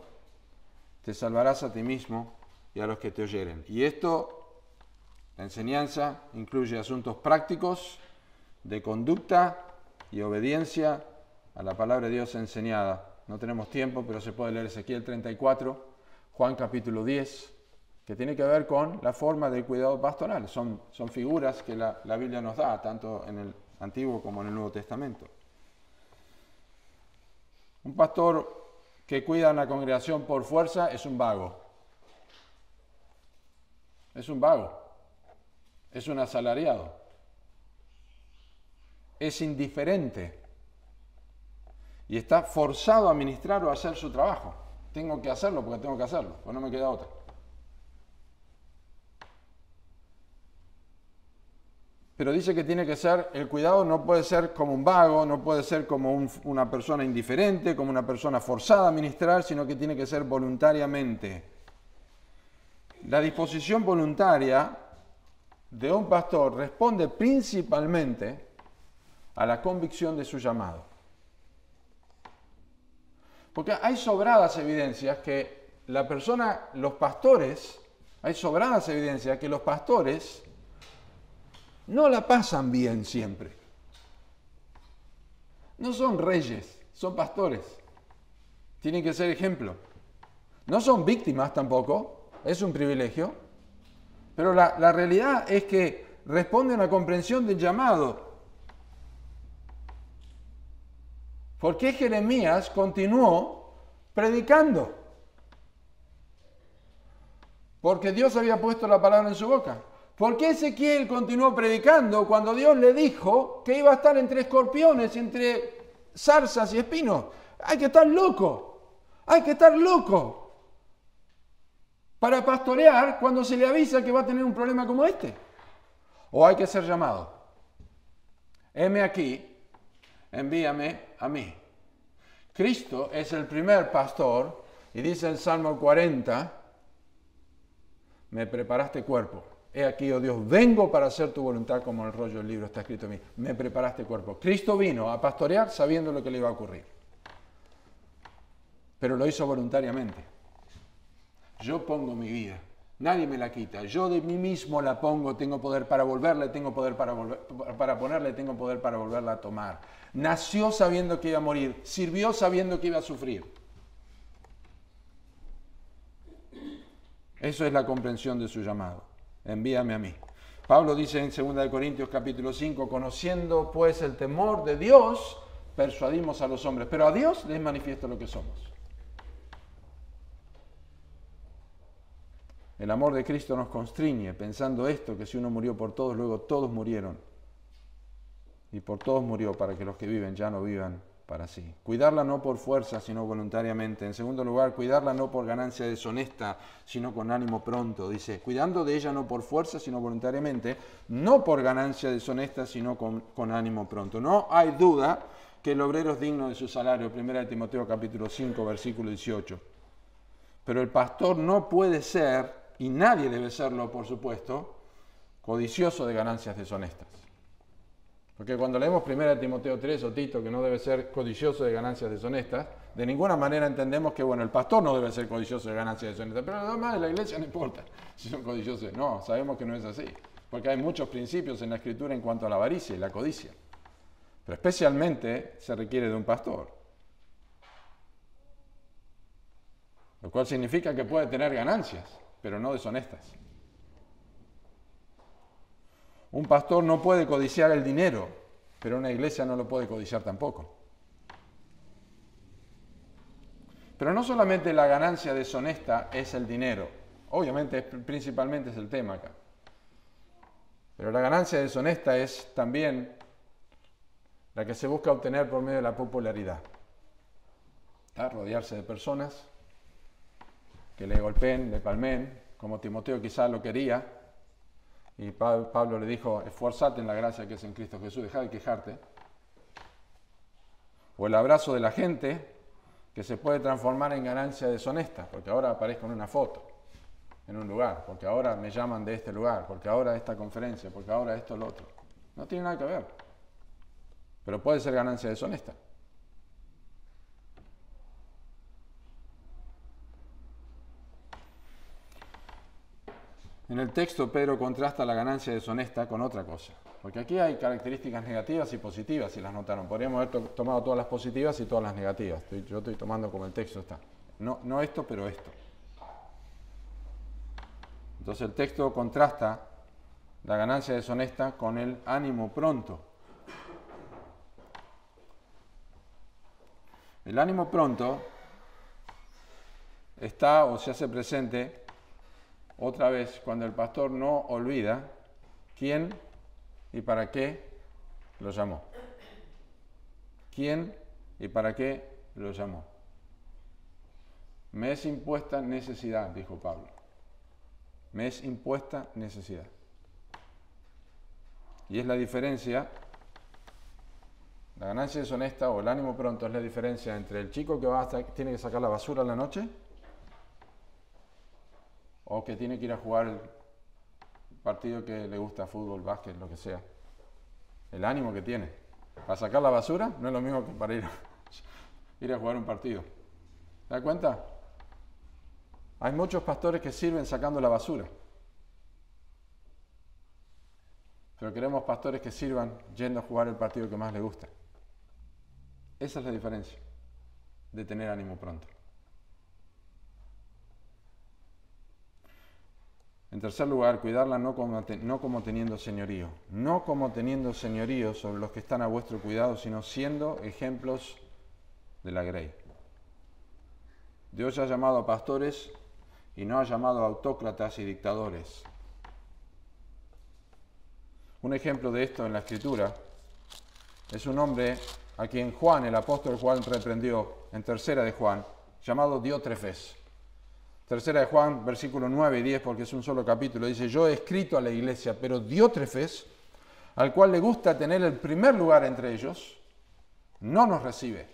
te salvarás a ti mismo y a los que te oyeren. Y esto, la enseñanza, incluye asuntos prácticos de conducta y obediencia a la palabra de Dios enseñada. No tenemos tiempo, pero se puede leer Ezequiel 34, Juan capítulo 10, que tiene que ver con la forma del cuidado pastoral. Son figuras que la Biblia nos da, tanto en el Antiguo como en el Nuevo Testamento. Un pastor que cuida a una congregación por fuerza es un vago. Es un vago. Es un asalariado. Es indiferente. Y está forzado a ministrar o a hacer su trabajo. Tengo que hacerlo porque tengo que hacerlo, pues no me queda otra. Pero dice que tiene que ser, el cuidado no puede ser como un vago, no puede ser como una persona indiferente, como una persona forzada a ministrar, sino que tiene que ser voluntariamente. La disposición voluntaria de un pastor responde principalmente a la convicción de su llamado. Porque hay sobradas evidencias que los pastores no la pasan bien siempre. No son reyes, son pastores. Tienen que ser ejemplo. No son víctimas tampoco, es un privilegio. Pero la realidad es que responden a la comprensión del llamado. ¿Por qué Jeremías continuó predicando? Porque Dios había puesto la palabra en su boca. ¿Por qué Ezequiel continuó predicando cuando Dios le dijo que iba a estar entre escorpiones, entre zarzas y espinos? Hay que estar loco, para pastorear cuando se le avisa que va a tener un problema como este. O hay que ser llamado. Heme aquí, envíame a mí. Cristo es el primer pastor y dice el Salmo 40, me preparaste cuerpo. He aquí, oh Dios, vengo para hacer tu voluntad como en el rollo del libro está escrito en mí. Me preparaste cuerpo. Cristo vino a pastorear sabiendo lo que le iba a ocurrir. Pero lo hizo voluntariamente. Yo pongo mi vida. Nadie me la quita. Yo de mí mismo la pongo. Tengo poder para volverla, tengo poder para ponerla, tengo poder para volverla a tomar. Nació sabiendo que iba a morir. Sirvió sabiendo que iba a sufrir. Eso es la comprensión de su llamado. Envíame a mí. Pablo dice en 2 Corintios capítulo 5, conociendo pues el temor de Dios, persuadimos a los hombres, pero a Dios les manifiesto lo que somos. El amor de Cristo nos constriñe, pensando esto, que si uno murió por todos, luego todos murieron. Y por todos murió, para que los que viven ya no vivan para sí. Cuidarla no por fuerza, sino voluntariamente. En segundo lugar, cuidarla no por ganancia deshonesta, sino con ánimo pronto. Dice, cuidando de ella no por fuerza, sino voluntariamente, no por ganancia deshonesta, sino con ánimo pronto. No hay duda que el obrero es digno de su salario. 1 Timoteo capítulo 5, versículo 18. Pero el pastor no puede ser, y nadie debe serlo, por supuesto, codicioso de ganancias deshonestas. Porque cuando leemos 1 Timoteo 3 o Tito, que no debe ser codicioso de ganancias deshonestas, De ninguna manera entendemos que, bueno, el pastor no debe ser codicioso de ganancias deshonestas, pero los demás de la iglesia no importa si son codiciosos. No, sabemos que no es así, porque hay muchos principios en la Escritura en cuanto a la avaricia y la codicia. Pero especialmente se requiere de un pastor. Lo cual significa que puede tener ganancias, pero no deshonestas. Un pastor no puede codiciar el dinero, pero una iglesia no lo puede codiciar tampoco. Pero no solamente la ganancia deshonesta es el dinero, obviamente principalmente es el tema acá. Pero la ganancia deshonesta es también la que se busca obtener por medio de la popularidad. Rodearse de personas que le golpeen, le palmen, como Timoteo quizás lo quería, y Pablo le dijo, esfuérzate en la gracia que es en Cristo Jesús, deja de quejarte. O el abrazo de la gente, que se puede transformar en ganancia deshonesta, porque ahora aparezco en una foto, en un lugar, porque ahora me llaman de este lugar, porque ahora esta conferencia, porque ahora esto, lo otro. No tiene nada que ver, pero puede ser ganancia deshonesta. En el texto Pedro contrasta la ganancia deshonesta con otra cosa, porque aquí hay características negativas y positivas, si las notaron. Podríamos haber tomado todas las positivas y todas las negativas. Yo estoy tomando como el texto está. No esto, pero esto. Entonces el texto contrasta la ganancia deshonesta con el ánimo pronto. El ánimo pronto está o se hace presente otra vez cuando el pastor no olvida quién y para qué lo llamó. ¿Quién y para qué lo llamó? Me es impuesta necesidad, dijo Pablo. Me es impuesta necesidad. Y es la diferencia, la ganancia deshonesta o el ánimo pronto es la diferencia entre el chico que tiene que sacar la basura en la noche o que tiene que ir a jugar el partido que le gusta, fútbol, básquet, lo que sea. El ánimo que tiene. Para sacar la basura no es lo mismo que para ir a jugar un partido. ¿Te das cuenta? Hay muchos pastores que sirven sacando la basura. Pero queremos pastores que sirvan yendo a jugar el partido que más les gusta. Esa es la diferencia de tener ánimo pronto. En tercer lugar, cuidarla no como teniendo señorío. No como teniendo señorío sobre los que están a vuestro cuidado, sino siendo ejemplos de la grey. Dios ha llamado a pastores y no ha llamado a autócratas y dictadores. Un ejemplo de esto en la Escritura es un hombre a quien Juan, el apóstol Juan, reprendió en tercera de Juan, llamado Diótrefes. Tercera de Juan, versículos 9 y 10, porque es un solo capítulo, dice, yo he escrito a la iglesia, pero Diótrefes, al cual le gusta tener el primer lugar entre ellos, no nos recibe.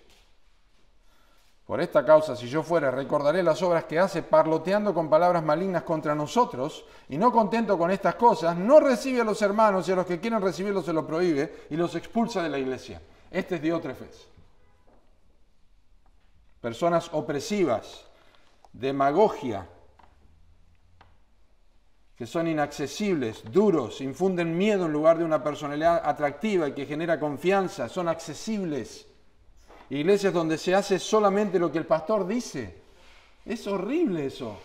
Por esta causa, si yo fuera, recordaré las obras que hace, parloteando con palabras malignas contra nosotros, y no contento con estas cosas, no recibe a los hermanos, y a los que quieren recibirlos se lo prohíbe, y los expulsa de la iglesia. Este es Diótrefes. Personas opresivas, demagogia, que son inaccesibles, duros, infunden miedo en lugar de una personalidad atractiva y que genera confianza, son accesibles. Iglesias donde se hace solamente lo que el pastor dice. Es horrible eso.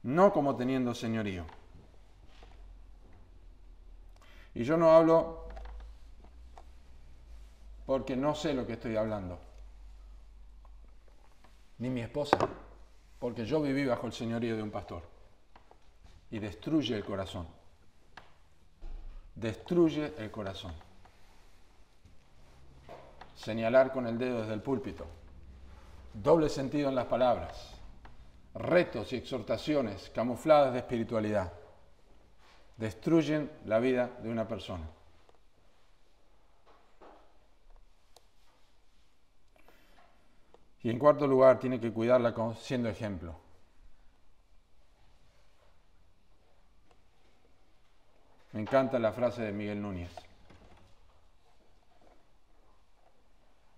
No como teniendo señorío. Y yo no hablo porque no sé lo que estoy hablando. Ni mi esposa. Porque yo viví bajo el señorío de un pastor. Y destruye el corazón. Destruye el corazón. Señalar con el dedo desde el púlpito. Doble sentido en las palabras. Retos y exhortaciones camufladas de espiritualidad. Destruyen la vida de una persona. Y en cuarto lugar, tiene que cuidarla siendo ejemplo. Me encanta la frase de Miguel Núñez.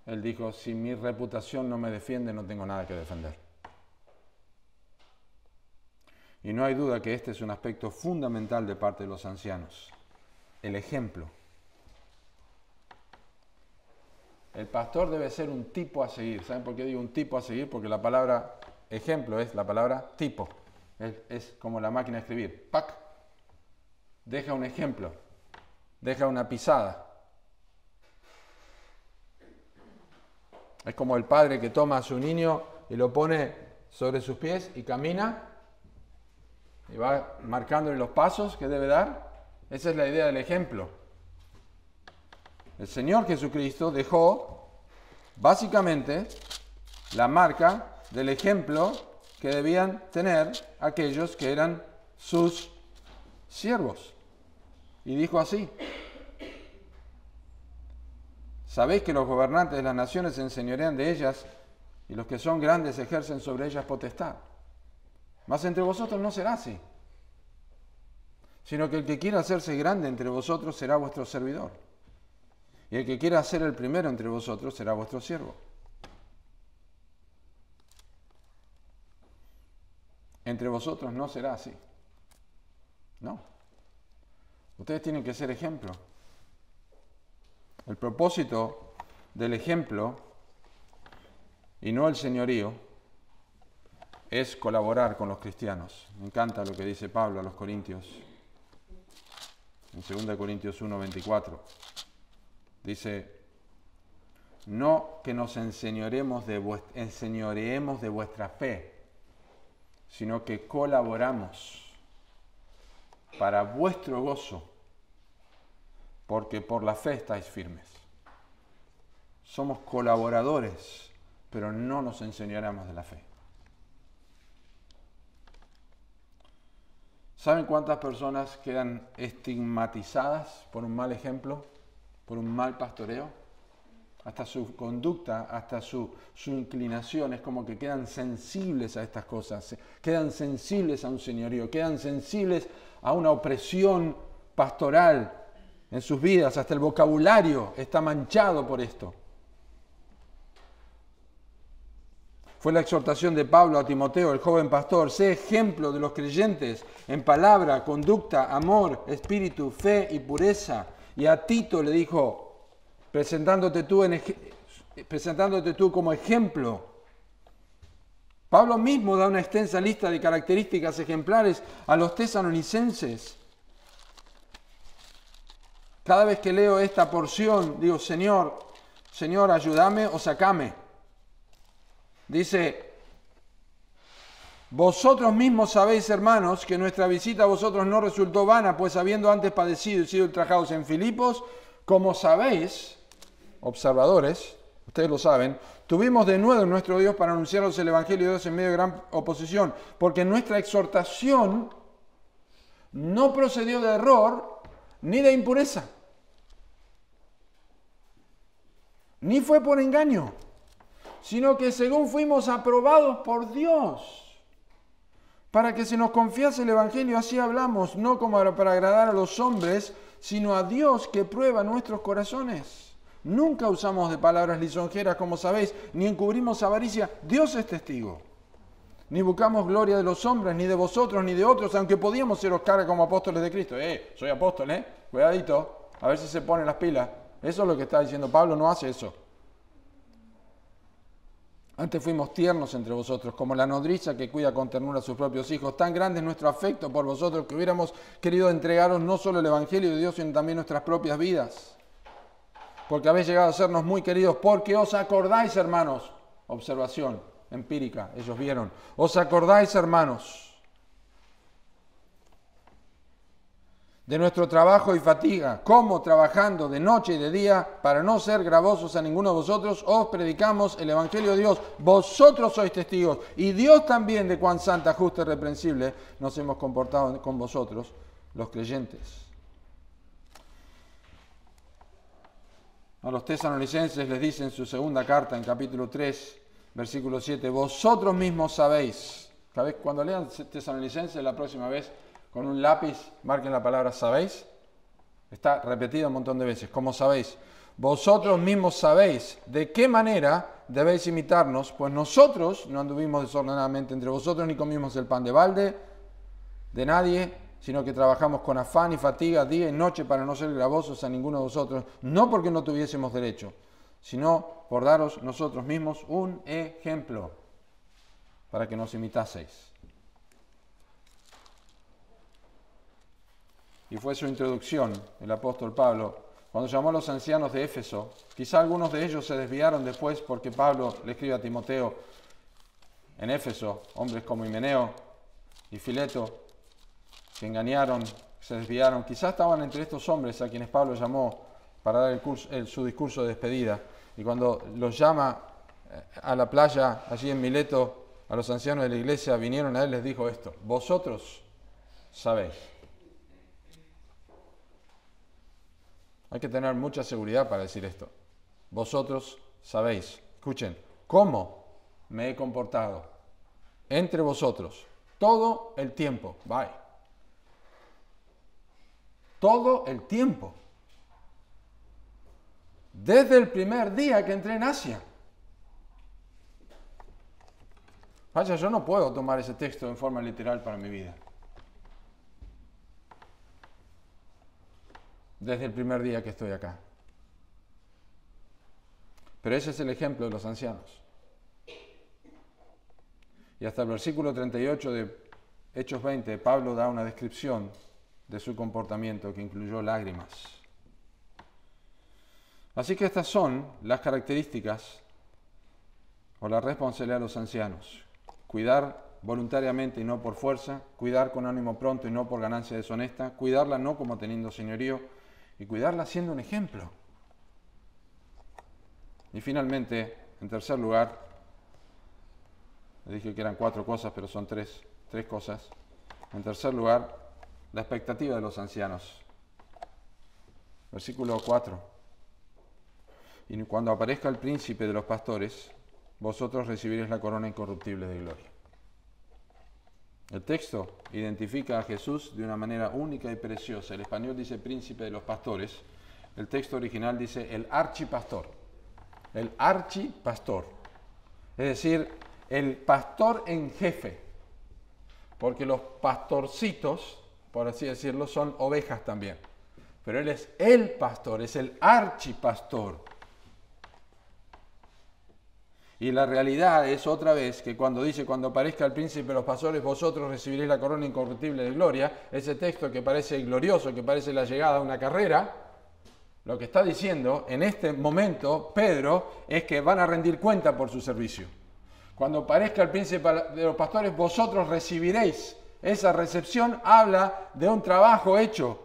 Él dijo, si mi reputación no me defiende, no tengo nada que defender. Y no hay duda que este es un aspecto fundamental de parte de los ancianos. El ejemplo. El pastor debe ser un tipo a seguir. ¿Saben por qué digo un tipo a seguir? Porque la palabra ejemplo es la palabra tipo. Es como la máquina de escribir. ¡Pac! Deja un ejemplo. Deja una pisada. Es como el padre que toma a su niño y lo pone sobre sus pies y camina y va marcándole los pasos que debe dar. Esa es la idea del ejemplo. El Señor Jesucristo dejó básicamente la marca del ejemplo que debían tener aquellos que eran sus siervos. Y dijo así: sabéis que los gobernantes de las naciones se enseñorean de ellas y los que son grandes ejercen sobre ellas potestad. Mas entre vosotros no será así, sino que el que quiera hacerse grande entre vosotros será vuestro servidor. Y el que quiera ser el primero entre vosotros será vuestro siervo. Entre vosotros no será así. No. Ustedes tienen que ser ejemplo. El propósito del ejemplo, y no el señorío, es colaborar con los cristianos. Me encanta lo que dice Pablo a los Corintios. En 2 Corintios 1:24. Dice, no que nos enseñoreemos de vuestra fe, sino que colaboramos para vuestro gozo, porque por la fe estáis firmes. Somos colaboradores, pero no nos enseñoreamos de la fe. ¿Saben cuántas personas quedan estigmatizadas por un mal ejemplo, por un mal pastoreo? Hasta su conducta, hasta su inclinación, es como que quedan sensibles a estas cosas, quedan sensibles a un señorío, quedan sensibles a una opresión pastoral en sus vidas, hasta el vocabulario está manchado por esto. Fue la exhortación de Pablo a Timoteo, el joven pastor: sé ejemplo de los creyentes en palabra, conducta, amor, espíritu, fe y pureza. Y a Tito le dijo, presentándote tú como ejemplo. Pablo mismo da una extensa lista de características ejemplares a los tesalonicenses. Cada vez que leo esta porción, digo, Señor, ayúdame o sacame. Dice, vosotros mismos sabéis, hermanos, que nuestra visita a vosotros no resultó vana, pues habiendo antes padecido y sido ultrajados en Filipos, como sabéis, observadores, ustedes lo saben, tuvimos de nuevo en nuestro Dios para anunciaros el Evangelio de Dios en medio de gran oposición, porque nuestra exhortación no procedió de error ni de impureza, ni fue por engaño, sino que según fuimos aprobados por Dios, para que se nos confiase el Evangelio, así hablamos, no como para agradar a los hombres, sino a Dios que prueba nuestros corazones. Nunca usamos de palabras lisonjeras, como sabéis, ni encubrimos avaricia, Dios es testigo. Ni buscamos gloria de los hombres, ni de vosotros, ni de otros, aunque podíamos seros cara como apóstoles de Cristo. Soy apóstol, cuidadito, a ver si se ponen las pilas. Eso es lo que está diciendo Pablo, no hace eso. Antes fuimos tiernos entre vosotros, como la nodriza que cuida con ternura a sus propios hijos. Tan grande es nuestro afecto por vosotros que hubiéramos querido entregaros no solo el Evangelio de Dios, sino también nuestras propias vidas. Porque habéis llegado a sernos muy queridos, porque os acordáis, hermanos. Observación empírica, ellos vieron. Os acordáis, hermanos, de nuestro trabajo y fatiga, como trabajando de noche y de día, para no ser gravosos a ninguno de vosotros, os predicamos el Evangelio de Dios. Vosotros sois testigos, y Dios también de cuán santa, justa y reprensible nos hemos comportado con vosotros, los creyentes. A los tesalonicenses les dice en su segunda carta, en capítulo 3, versículo 7, vosotros mismos sabéis. Cuando lean tesalonicenses la próxima vez, con un lápiz, marquen la palabra sabéis, Está repetido un montón de veces. Como sabéis, vosotros mismos sabéis de qué manera debéis imitarnos, pues nosotros no anduvimos desordenadamente entre vosotros, ni comimos el pan de balde de nadie, sino que trabajamos con afán y fatiga día y noche para no ser gravosos a ninguno de vosotros, no porque no tuviésemos derecho, sino por daros nosotros mismos un ejemplo para que nos imitaseis. Y fue su introducción, el apóstol Pablo, cuando llamó a los ancianos de Éfeso. Quizá algunos de ellos se desviaron después porque Pablo le escribe a Timoteo en Éfeso, hombres como Himeneo y Fileto, que engañaron, se desviaron. Quizá estaban entre estos hombres a quienes Pablo llamó para dar su discurso de despedida. Y cuando los llama a la playa, allí en Mileto, a los ancianos de la iglesia, vinieron a él, les dijo esto: vosotros sabéis. Hay que tener mucha seguridad para decir esto. Vosotros sabéis. Escuchen, ¿cómo me he comportado entre vosotros todo el tiempo? Bye. Todo el tiempo. Desde el primer día que entré en Asia. Vaya, yo no puedo tomar ese texto en forma literal para mi vida. Desde el primer día que estoy acá. Pero ese es el ejemplo de los ancianos. Y hasta el versículo 38 de Hechos 20, Pablo da una descripción de su comportamiento que incluyó lágrimas. Así que estas son las características o la responsabilidad de los ancianos. Cuidar voluntariamente y no por fuerza, cuidar con ánimo pronto y no por ganancia deshonesta, cuidarla no como teniendo señorío, y cuidarla siendo un ejemplo. Y finalmente, en tercer lugar, le dije que eran 4 cosas, pero son tres cosas. En tercer lugar, la expectativa de los ancianos. Versículo 4. Y cuando aparezca el príncipe de los pastores, vosotros recibiréis la corona incorruptible de gloria. El texto identifica a Jesús de una manera única y preciosa. El español dice príncipe de los pastores. El texto original dice el archipastor. El archipastor. Es decir, el pastor en jefe. Porque los pastorcitos, por así decirlo, son ovejas también. Pero él es el pastor, es el archipastor. Y la realidad es otra vez que cuando dice, cuando aparezca el príncipe de los pastores, vosotros recibiréis la corona incorruptible de gloria, ese texto que parece glorioso, que parece la llegada a una carrera, lo que está diciendo en este momento Pedro es que van a rendir cuenta por su servicio. Cuando aparezca el príncipe de los pastores, vosotros recibiréis. Esa recepción habla de un trabajo hecho,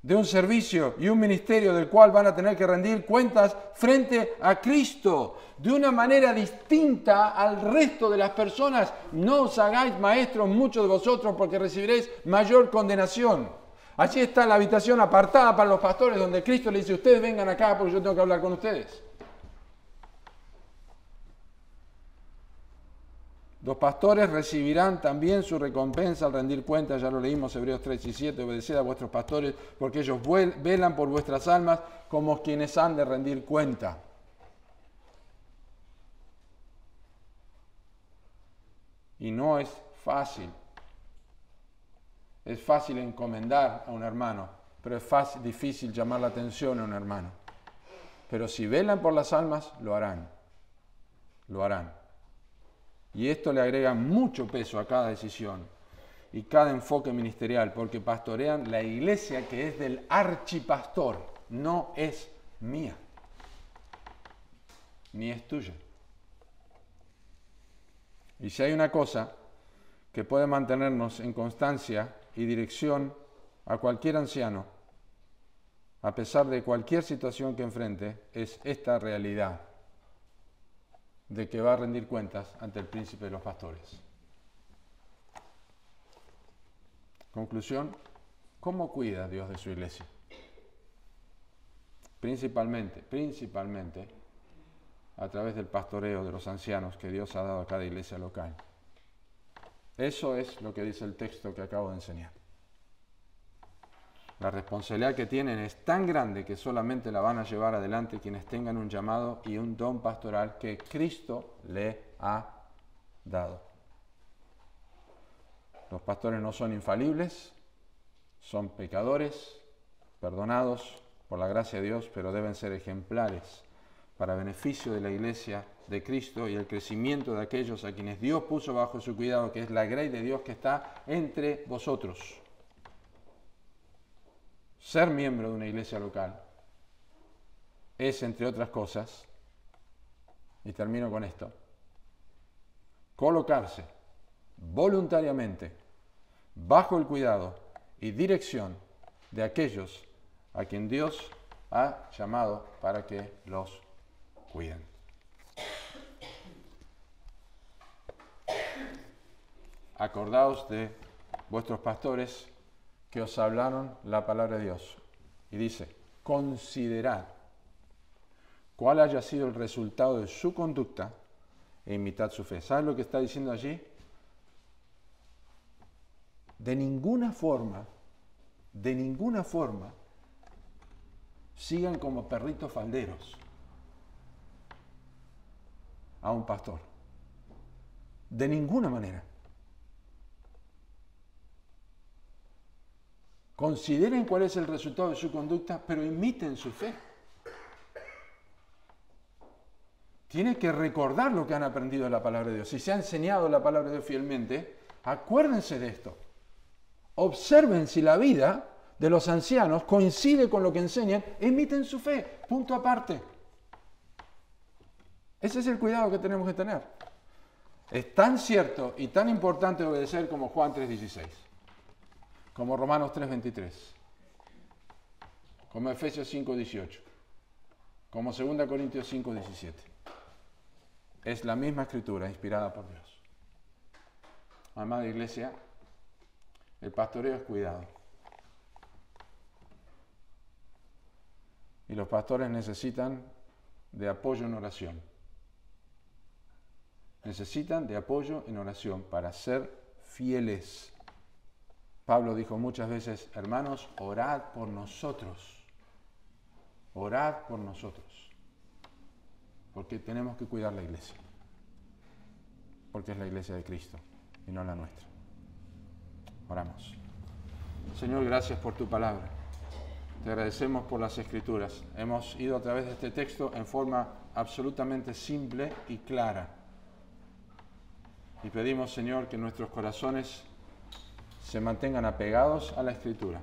de un servicio y un ministerio del cual van a tener que rendir cuentas frente a Cristo, de una manera distinta al resto de las personas. No os hagáis maestros muchos de vosotros, porque recibiréis mayor condenación. Allí está la habitación apartada para los pastores, donde Cristo le dice: ustedes vengan acá porque yo tengo que hablar con ustedes. Los pastores recibirán también su recompensa al rendir cuentas, ya lo leímos, Hebreos 3 y 7, obedeced a vuestros pastores, porque ellos velan por vuestras almas como quienes han de rendir cuenta. Y no es fácil. Es fácil encomendar a un hermano, pero es difícil llamar la atención a un hermano. Pero si velan por las almas, lo harán. Lo harán. Y esto le agrega mucho peso a cada decisión y cada enfoque ministerial, porque pastorean la iglesia que es del archipastor, no es mía, ni es tuya. Y si hay una cosa que puede mantenernos en constancia y dirección a cualquier anciano, a pesar de cualquier situación que enfrente, es esta realidad de que va a rendir cuentas ante el príncipe de los pastores. Conclusión: ¿cómo cuida Dios de su iglesia? Principalmente a través del pastoreo de los ancianos que Dios ha dado a cada iglesia local. Eso es lo que dice el texto que acabo de enseñar. La responsabilidad que tienen es tan grande que solamente la van a llevar adelante quienes tengan un llamado y un don pastoral que Cristo le ha dado. Los pastores no son infalibles, son pecadores, perdonados por la gracia de Dios, pero deben ser ejemplares para beneficio de la Iglesia de Cristo y el crecimiento de aquellos a quienes Dios puso bajo su cuidado, que es la grey de Dios que está entre vosotros. Ser miembro de una iglesia local es, entre otras cosas, y termino con esto, colocarse voluntariamente bajo el cuidado y dirección de aquellos a quien Dios ha llamado para que los cuiden. Acordaos de vuestros pastores que os hablaron la palabra de Dios. Y dice, considerad cuál haya sido el resultado de su conducta e imitad su fe. ¿Sabes lo que está diciendo allí? De ninguna forma, sigan como perritos falderos a un pastor. De ninguna manera. Consideren cuál es el resultado de su conducta, pero imiten su fe. Tienen que recordar lo que han aprendido de la palabra de Dios. Si se ha enseñado la palabra de Dios fielmente, acuérdense de esto. Observen si la vida de los ancianos coincide con lo que enseñan, imiten su fe, punto aparte. Ese es el cuidado que tenemos que tener. Es tan cierto y tan importante obedecer como Juan 3:16. Como Romanos 3:23, como Efesios 5:18, como 2 Corintios 5:17. Es la misma escritura inspirada por Dios. Amada iglesia, el pastoreo es cuidado. Y los pastores necesitan de apoyo en oración. Necesitan de apoyo en oración para ser fieles. Pablo dijo muchas veces, hermanos, orad por nosotros. Orad por nosotros. Porque tenemos que cuidar la iglesia. Porque es la iglesia de Cristo y no la nuestra. Oramos. Señor, gracias por tu palabra. Te agradecemos por las Escrituras. Hemos ido a través de este texto en forma absolutamente simple y clara. Y pedimos, Señor, que nuestros corazones se mantengan apegados a la Escritura.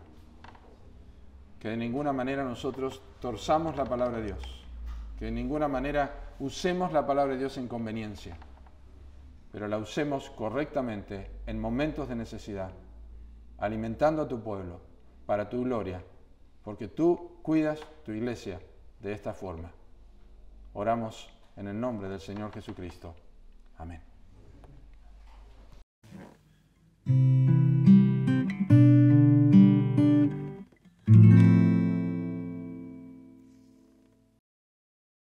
Que de ninguna manera nosotros torzamos la palabra de Dios. Que de ninguna manera usemos la palabra de Dios en conveniencia. Pero la usemos correctamente en momentos de necesidad, alimentando a tu pueblo para tu gloria, porque tú cuidas tu iglesia de esta forma. Oramos en el nombre del Señor Jesucristo. Amén.